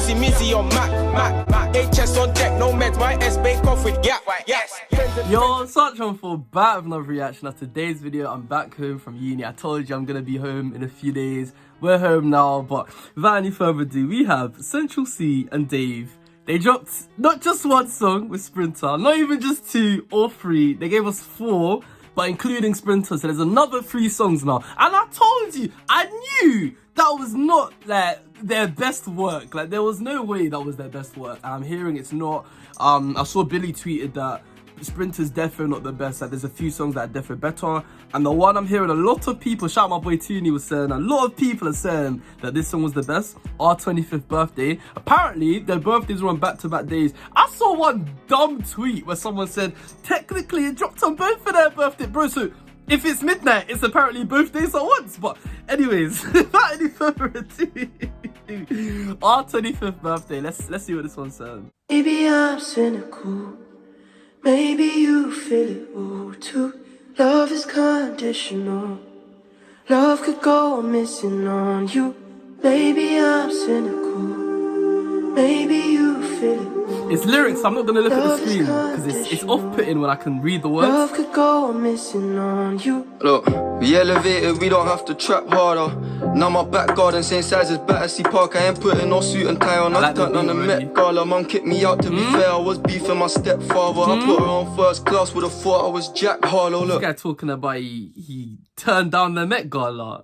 Easy Mizzy on Mac. HS on deck, no meds, my S bake off with gap. Yes. Yo, such on for back with another reaction of today's video. I'm back home from uni. I told you I'm gonna be home in a few days. We're home now, but without any further ado, we have Central C and Dave. They dropped not just one song with Sprinter, not even just 2 or 3. They gave us 4, but including Sprinter, so there's another 3 songs now. And I told you, I knew that was not like their best work. Like, there was no way that was their best work. And I'm hearing it's not. I saw Billy tweeted that Sprinter's definitely not the best. Like, there's a few songs that are definitely better. And the one I'm hearing a lot of people, shout out my boy Tooney, was saying, a lot of people are saying that this song was the best. Our 25th birthday. Apparently, their birthdays were on back-to-back days. I saw one dumb tweet where someone said, technically it dropped on both of their birthday. Bro, so if it's midnight, it's apparently both days at once. But anyways, without any further ado, our 25th birthday. Let's see what this one says. Maybe I'm cynical. Maybe you feel it all too. Love is conditional. Love could go missing on you. Maybe I'm cynical. Maybe you feel it all. It's lyrics, I'm not gonna look at the screen because it's off-putting when I can read the words. Love could go missing on you. Look, we elevated, we don't have to trap harder. Now my back garden same size as Battersea Park. I ain't putting no suit and tie on. I turned on the Met Gala. Mum kicked me out, to be fair. I was beefing my stepfather. I put her on first class, would have thought I was Jack Harlow. Look, this guy talking about he turned down the Met Gala.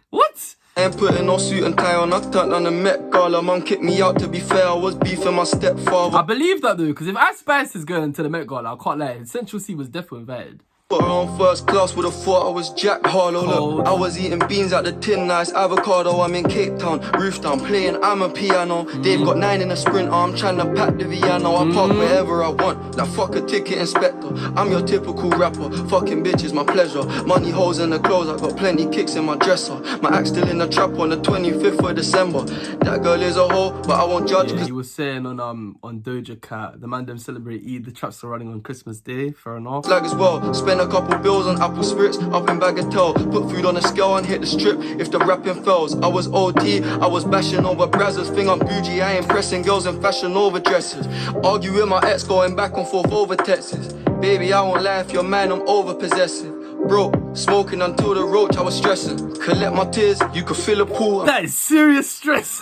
What? I ain't putting no suit and tie on. I turned on the Met Gala. Mum kicked me out, to be fair. I was beefing my stepfather. I believe that though, because if Ice Spice is going to the Met Gala, I can't lie. Central C was definitely invited. Put her on first class, would have thought I was Jack Harlow. Look, I was eating beans at the tin, nice avocado. I'm in Cape Town, roof down, playing I'm a piano. Dave got 9 in a Sprinter, I'm trying to pack the Viano. I park wherever I want, like fuck a ticket inspector. I'm your typical rapper, fucking bitches, my pleasure. Money holes in the clothes, I got plenty kicks in my dresser. My axe still in the trap on the 25th of December. That girl is a hoe, but I won't judge. Yeah, he was saying on Doja Cat, the man them celebrate Eid, the traps are running on Christmas Day, fair enough. Like as well, spend a couple bills on apple spirits, up in Bagatelle. Put food on a scale and hit the strip if the rapping fails. I was OT, I was bashing over brazzers. Thing I'm Gucci, I ain't pressing girls in fashion over dresses. Argue with my ex, going back and forth over texts. Baby, I won't lie, if you're mine, I'm over possessive. Bro, smoking until the roach, I was stressing. Collect my tears, you could fill a pool. That is serious stress.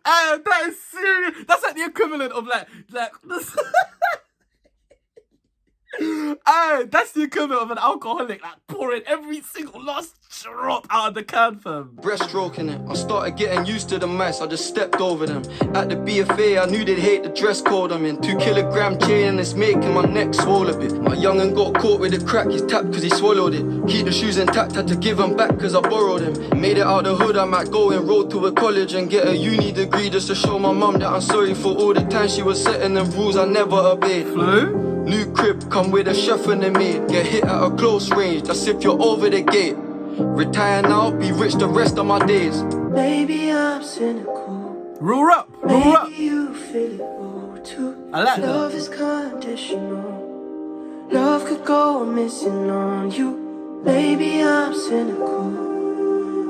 That is serious. That's like the equivalent of like that's the equivalent of an alcoholic like pouring every single last drop out of the can, fam. Breaststroking it, I started getting used to the mice, I just stepped over them. At the BFA, I knew they'd hate the dress code I'm in. 2-kilogram chain and it's making my neck swole a bit. My young'un got caught with the crack, he's tapped cause he swallowed it. Keep the shoes intact, had to give them back cause I borrowed them. Made it out the hood, I might go and roll to a college and get a uni degree just to show my mum that I'm sorry for all the time she was setting them rules I never obeyed. Flu? New crib, come with a chef and a maid. Get hit at a close range, that's if you're over the gate. Retire now, be rich the rest of my days. Maybe I'm cynical. Roll up, roll up. Maybe you feel it all too. I like Love that. is conditional. Love could go missing on you. Maybe I'm cynical.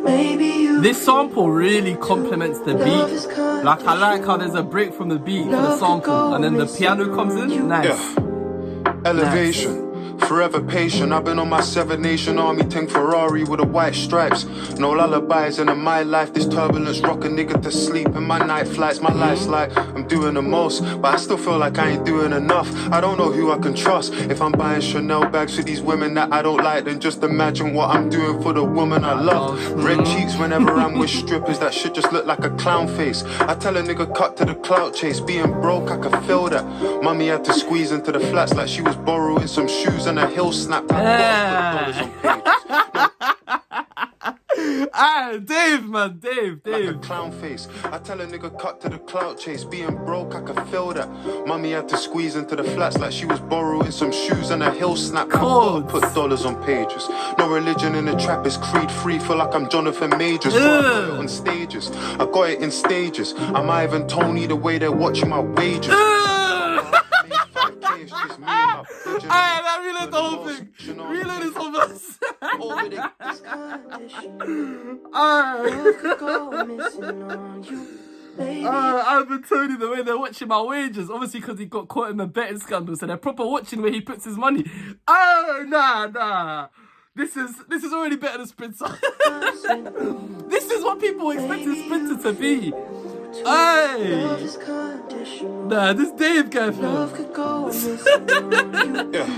Maybe you. This sample really complements the beat. Like, I like how there's a break from the beat to the sample and then the piano comes in. Nice. Yeah. Elevation. Forever patient, I've been on my 7 Nation Army tank Ferrari with the white stripes. No lullabies, and in my life this turbulence rock a nigga to sleep. In my night flights, my life's like I'm doing the most, but I still feel like I ain't doing enough. I don't know who I can trust. If I'm buying Chanel bags for these women that I don't like, then just imagine what I'm doing for the woman I love. Red cheeks whenever I'm with strippers, that shit just look like a clown face. I tell a nigga cut to the clout chase, being broke I could feel that. Mummy had to squeeze into the flats like she was borrowing some shoes and a heel snapped. Dave, man, Dave. Like a clown face. I tell a nigga cut to the clout chase. Being broke, I could feel that. Mummy had to squeeze into the flats like she was borrowing some shoes and a heel snap. Put dollars on pages. No religion in the trap is creed free. Feel like I'm Jonathan Majors. On stages, I got it in stages. I'm Ivan Tony the way they're watching my wages. Alright, now reload the whole thing. Reload this whole verse. Over the It's conditional. Alright. Love could go missing on you, baby. I've been telling you the way they're watching my wages. Obviously, because he got caught in the betting scandal, so they're proper watching where he puts his money. Oh, nah. This is already better than Sprinter. This is what people expected Sprinter to be. Hey, Love is conditional. nah, this Dave guy, fam. Love could go missing on you. Yeah.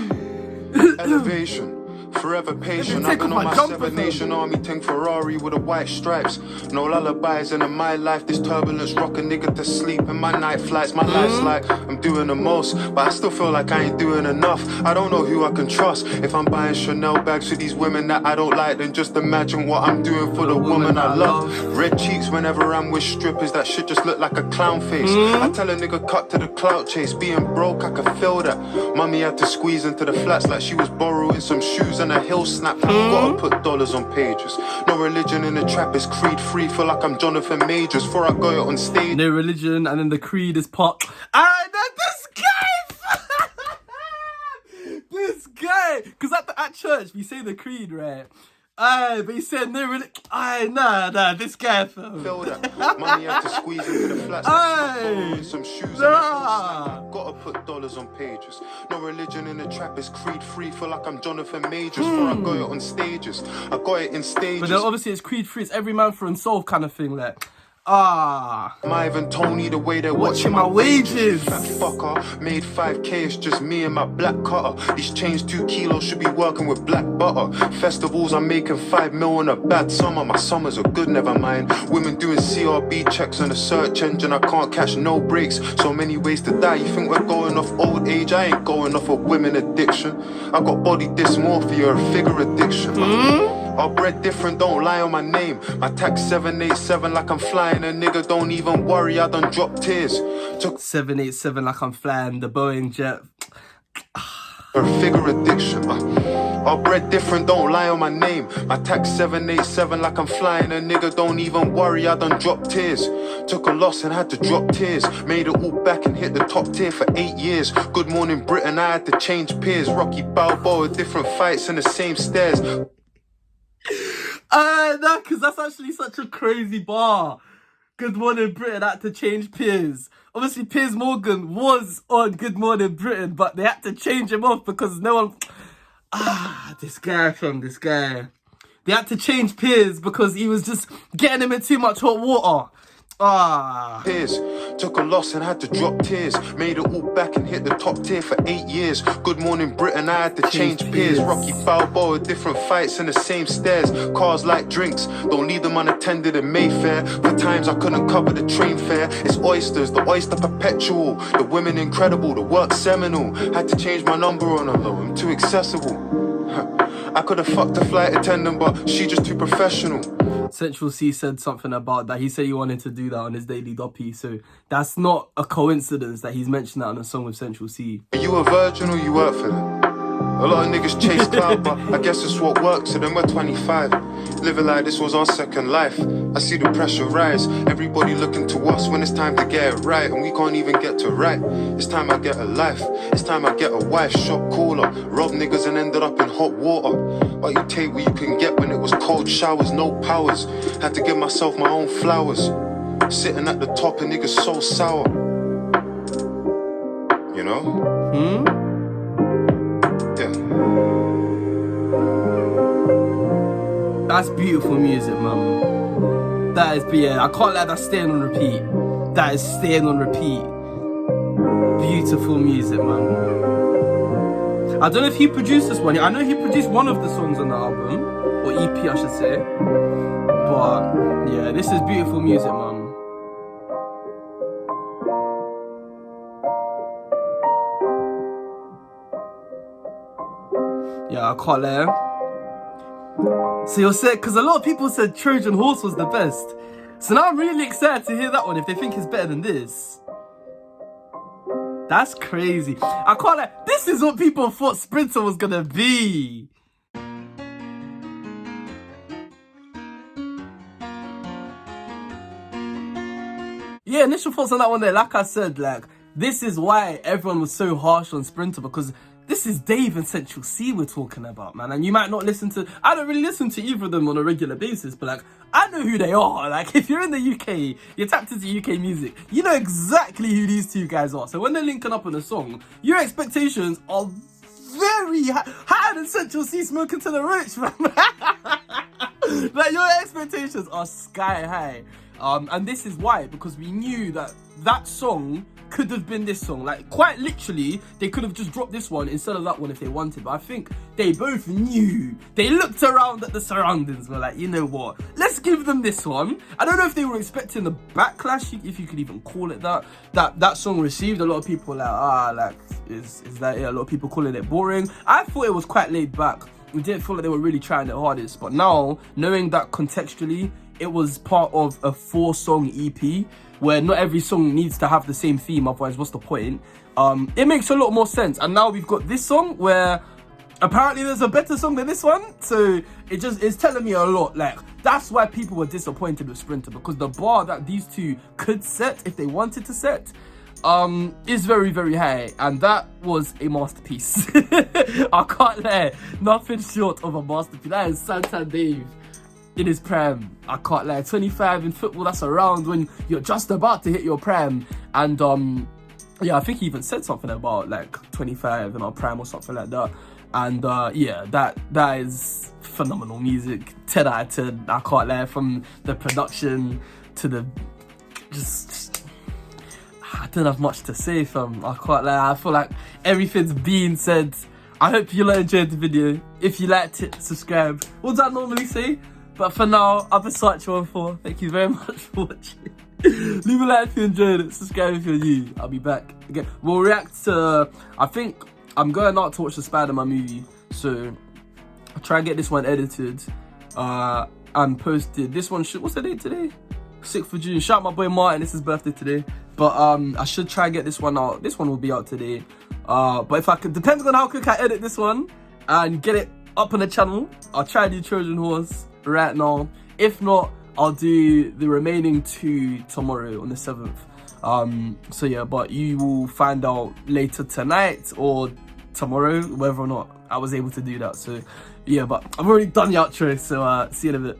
Elevation. Forever patient, Take I've been off on my my jumper, 7 Nation Army tank Ferrari with the white stripes. No lullabies, and in my life, this turbulence rock a nigga to sleep. In my night flights, my life's like I'm doing the most, but I still feel like I ain't doing enough. I don't know who I can trust. If I'm buying Chanel bags for these women that I don't like, then just imagine what I'm doing for the woman I love. Red cheeks whenever I'm with strippers, that shit just look like a clown face. I tell a nigga cut to the clout chase, being broke, I can feel that. Mummy had to squeeze into the flats like she was borrowing some shoes and a hill snap. Gotta put dollars on pages. No religion in the trap is creed free. Feel like I'm Jonathan Majors before I go out on stage. No religion, and then the creed is pop. Ah, this guy! This guy! Because at church, we say the creed, right? Aye, but he said no religion. Aye, nah, this guy, fam. Feel that. Mummy had to squeeze into the flats. Aye. Some shoes Nah. and a hill snap. Gotta put dollars on pages. No religion in the trap is creed free. Feel like I'm Jonathan Majors before I go out on stages. I got it in stages. But then obviously it's creed free. It's every man for himself kind of thing, like. Ah. Mive and Tony, the way they're Watching my wages. Fat fucker, made 5K, it's just me and my black cutter. These chains 2 kilos, should be working with black butter. Festivals, I'm making 5 mil in a bad summer. My summers are good, never mind. Women doing CRB checks on the search engine, I can't catch no breaks. So many ways to die, you think we're going off old age? I ain't going off of women addiction. I got body dysmorphia, a figure addiction. Our bread different, don't lie on my name. My tax 787 like I'm flying. A nigga, don't even worry, I done dropped tears. Took 787 like I'm flying the Boeing jet. her figure addiction. Our bread different, don't lie on my name. My tax 787 like I'm flying. A nigga, don't even worry, I done dropped tears. Took a loss and had to drop tears. Made it all back and hit the top tier for 8 years. Good morning Britain, I had to change peers. Rocky Balboa, different fights in the same stairs. Nah, because that's actually such a crazy bar. Good Morning Britain had to change Piers. Obviously, Piers Morgan was on Good Morning Britain, but they had to change him off because no one... this guy. They had to change Piers because he was just getting him in too much hot water. Tears. Took a loss and had to drop tears. Made it all back and hit the top tier for 8 years. Good morning Britain, I had to change peers. Rocky Balboa, different fights in the same stairs. Cars like drinks, don't leave them unattended in Mayfair. For times I couldn't cover the train fare. It's oysters, the oyster perpetual. The women incredible, the work seminal. Had to change my number on her low, I'm too accessible. I could have fucked a flight attendant, but she just too professional. Central C said something about that. He said he wanted to do that on his daily doppy, so that's not a coincidence that he's mentioned that on a song with Central C. Are you a virgin or you work for them? A lot of niggas chase cloud, but I guess it's what works. So then we're 25. Living like this was our second life. I see the pressure rise. Everybody looking to us when it's time to get it right. And we can't even get to right. It's time I get a life. It's time I get a wife. Shot caller. Robbed niggas and ended up in hot water. But you take what you can get when it was cold showers. No powers. Had to give myself my own flowers. Sitting at the top and niggas so sour. You know? That's beautiful music, man. That is, yeah, I can't let that stay on repeat. That is staying on repeat. Beautiful music, man. I don't know if he produced this one. I know he produced one of the songs on the album, or EP, I should say. But yeah, this is beautiful music, man. Yeah, I can't let him. So you're saying, because a lot of people said Trojan Horse was the best. So now I'm really excited to hear that one if they think it's better than this. That's crazy. I can't like, this is what people thought Sprinter was gonna be. Yeah, initial thoughts on that one there, like I said, like, this is why everyone was so harsh on Sprinter, because This is Dave and Central C we're talking about, man. And you might not listen to, I don't really listen to either of them on a regular basis, but like, I know who they are. Like, if you're in the UK, you're tapped into UK music, you know exactly who these two guys are. So when they're linking up on a song, your expectations are very higher than Central C smoking to the rich, man. Like, your expectations are sky high. And this is why, because we knew that that song could have been this song. Like, quite literally, they could have just dropped this one instead of that one if they wanted. But I think they both knew. They looked around at the surroundings, were like, you know what? Let's give them this one. I don't know if they were expecting the backlash, if you could even call it that. That song received. A lot of people like, is that it? A lot of people calling it boring. I thought it was quite laid back. We didn't feel like they were really trying their hardest. But now, knowing that contextually, it was part of a 4-song EP where not every song needs to have the same theme, otherwise what's the point? It makes a lot more sense. And now we've got this song where apparently there's a better song than this one. So it's telling me a lot. Like, that's why people were disappointed with Sprinter, because the bar that these two could set if they wanted to set is very, very high, and that was a masterpiece. I can't lie, nothing short of a masterpiece. That is Santan Dave in his prime. I can't lie. 25 in football, that's around when you're just about to hit your prime. And yeah, I think he even said something about like 25 in our prime or something like that. And yeah, that is phenomenal music. 10 out of 10. I can't lie, from the production to the just I don't have much to say, fam. I can't lie. I feel like everything's being said. I hope you enjoyed the video. If you liked it, subscribe. What do I normally say? But for now, I've been Sarch14. Thank you very much for watching. Leave a like if you enjoyed it. Subscribe if you're new. I'll be back again. We'll react to, I think I'm going out to watch the Spider-Man movie. So I'll try and get this one edited and posted. This one should, what's the date today? 6th of June. Shout out my boy Martin, it's his birthday today. But I should try and get this one out. This one will be out today. But if I could, depending on how quick I edit this one and get it up on the channel, I'll try to do Trojan Horse right now. If not, I'll do the remaining 2 tomorrow on the 7th. So yeah, but you will find out later tonight or tomorrow whether or not I was able to do that. So yeah, but I've already done the outro, so see you in a bit.